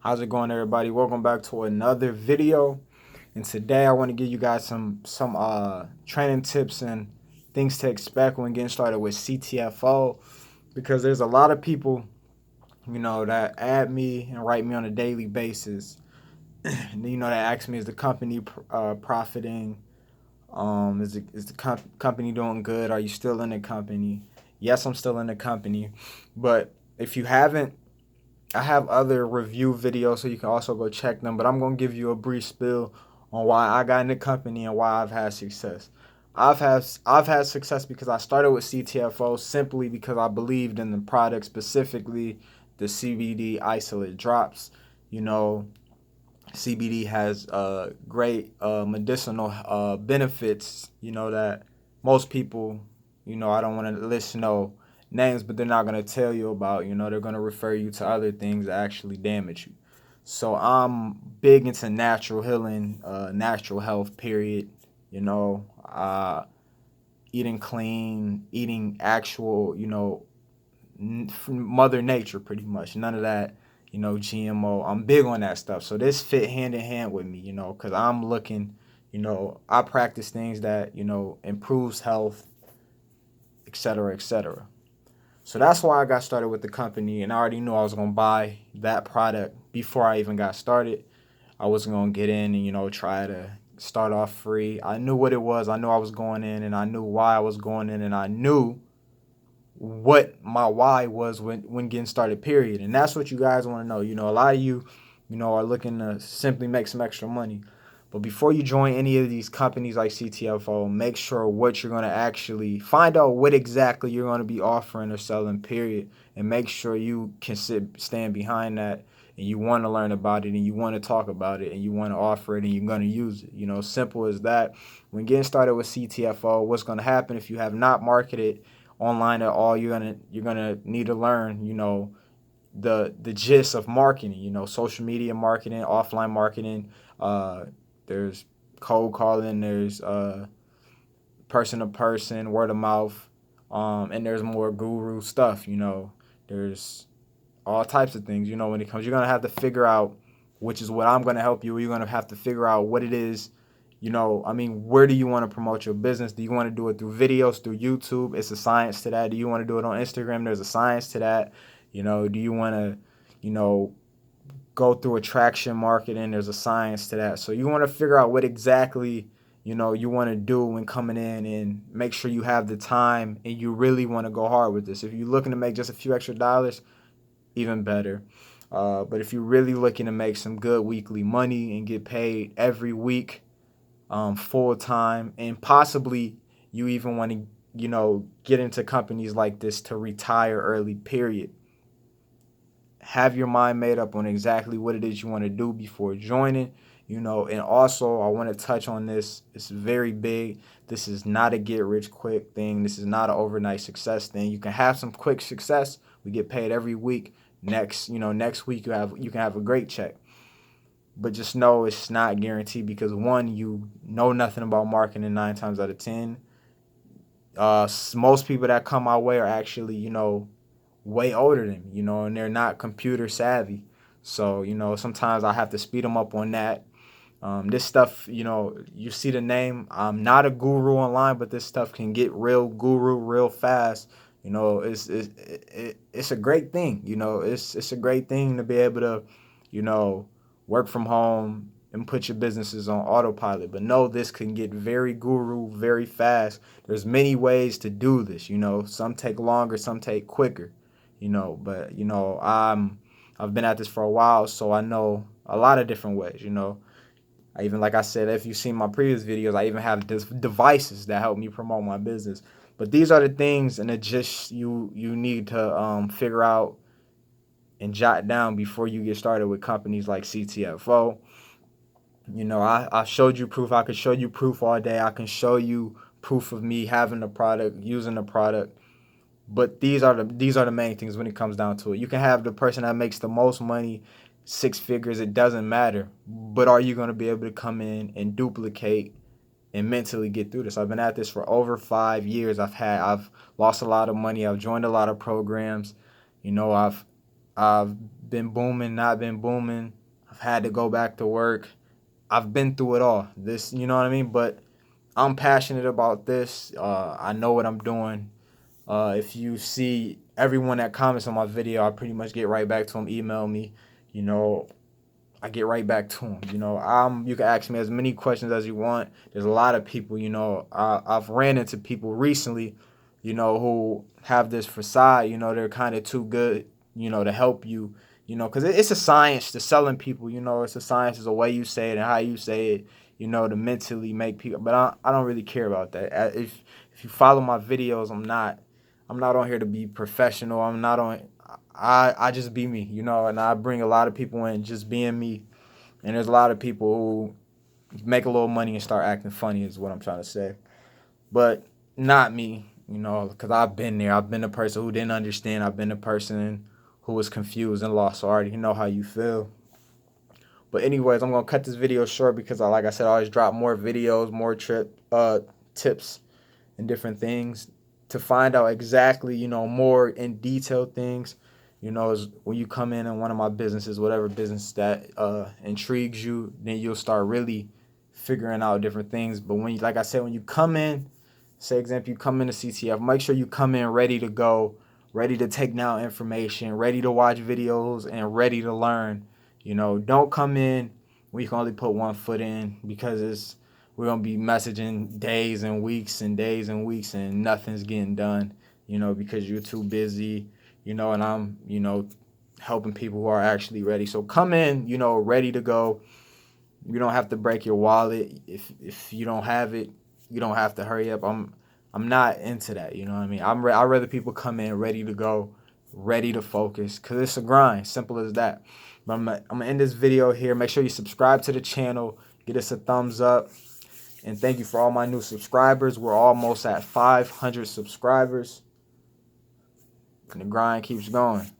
How's it going, everybody? Welcome back to another video. And today I want to give you guys some training tips and things to expect when getting started with CTFO, because there's a lot of people, that add me and write me on a daily basis. And, that ask me, is the company profiting? Is the company doing good? Are you still in the company? Yes, I'm still in the company, but if you haven't, I have other review videos, so you can also go check them. But I'm gonna give you a brief spill on why I got in the company and why I've had success. I've had success because I started with CTFO simply because I believed in the product, specifically the CBD isolate drops. You know, CBD has great medicinal benefits. That most people, I don't want to list no names, but they're not going to tell you about. They're going to refer you to other things that actually damage you. So I'm big into natural healing, natural health. Period. You know, uh, eating clean, eating actual. From Mother Nature, pretty much. None of that, GMO. I'm big on that stuff. So this fit hand in hand with me, because I'm looking, I practice things that, improves health, etc., etc. So that's why I got started with the company, and I already knew I was gonna buy that product before I even got started. I wasn't gonna get in and try to start off free. I knew what it was. I knew I was going in, and I knew why I was going in, and I knew what my why was when getting started, period. And that's what you guys want to know. A lot of you, are looking to simply make some extra money. But before you join any of these companies like CTFO, make sure what you're going to actually find out what exactly you're going to be offering or selling, period. And make sure you can stand behind that, and you want to learn about it, and you want to talk about it, and you want to offer it, and you're going to use it. Simple as that. When getting started with CTFO, what's going to happen if you have not marketed online at all, you're gonna need to learn, the gist of marketing, social media marketing, offline marketing. There's cold calling, there's person to person, word of mouth, and there's more guru stuff. There's all types of things. When it comes, you're gonna have to figure out, which is what I'm gonna help you. You're gonna have to figure out what it is. Where do you want to promote your business? Do you want to do it through videos, through YouTube? It's a science to that. Do you want to do it on Instagram? There's a science to that. Do you want to, you know, go through attraction marketing? There's a science to that. So you want to figure out what exactly, you want to do when coming in, and make sure you have the time and you really want to go hard with this. If you're looking to make just a few extra dollars, even better. But if you're really looking to make some good weekly money and get paid every week, full time, and possibly you even want to, get into companies like this to retire early, period. Have your mind made up on exactly what it is you want to do before joining. And also I want to touch on this. It's very big. This is not a get rich quick thing. This is not an overnight success thing. You can have some quick success. We get paid every week. Next week you can have a great check. But just know it's not guaranteed, because one, you know nothing about marketing 9 times out of 10. Most people that come my way are actually, way older than me, and they're not computer savvy. So, sometimes I have to speed them up on that. This stuff, you see the name. I'm not a guru online, but this stuff can get real guru real fast. It's a great thing. It's a great thing to be able to, you know, work from home and put your businesses on autopilot. But no, this can get very guru very fast. There's many ways to do this. Some take longer, some take quicker. But I've been at this for a while, so I know a lot of different ways. I even, like I said, if you've seen my previous videos, I even have devices that help me promote my business. But these are the things and the just you need to figure out and jot down before you get started with companies like CTFO. I showed you proof. I could show you proof all day. I can show you proof of me having the product, using the product. But these are the main things when it comes down to it. You can have the person that makes the most money, 6 figures. It doesn't matter. But are you going to be able to come in and duplicate and mentally get through this? I've been at this for over 5 years. I've lost a lot of money. I've joined a lot of programs. I've I've been booming, not been booming. I've had to go back to work. I've been through it all. This, you know what I mean? But I'm passionate about this. I know what I'm doing. If you see everyone that comments on my video, I pretty much get right back to them. Email me, you know, I get right back to them. You know, you can ask me as many questions as you want. There's a lot of people, you know, I've ran into people recently, you know, who have this facade, you know, they're kind of too good, you know, to help you, you know, because it's a science to selling people, you know, it's a science, it's the way you say it and how you say it, you know, to mentally make people, but I don't really care about that. If you follow my videos, I'm not on here to be professional. I'm not on, I just be me, you know, and I bring a lot of people in just being me. And there's a lot of people who make a little money and start acting funny is what I'm trying to say. But not me, you know, because I've been there. I've been the person who didn't understand. I've been the person who was confused and lost. So I already know how you feel. But anyways, I'm going to cut this video short because, like I said, I always drop more videos, more tips and different things to find out exactly, you know, more in detail things. You know, is when you come in one of my businesses, whatever business that intrigues you, then you'll start really figuring out different things. But when, like I said, when you come in, say example, you come into CTF, make sure you come in ready to go, ready to take down information, ready to watch videos, and ready to learn. You know, don't come in when you can only put one foot in because we're gonna be messaging days and weeks and days and weeks and nothing's getting done, you know, because you're too busy, you know, and I'm, you know, helping people who are actually ready. So come in, you know, ready to go. You don't have to break your wallet. If you don't have it, you don't have to hurry up. I'm not into that, you know what I mean? I'd rather people come in ready to go, ready to focus, because it's a grind, simple as that. But I'm gonna end this video here. Make sure you subscribe to the channel, get us a thumbs up. And thank you for all my new subscribers. We're almost at 500 subscribers. And the grind keeps going.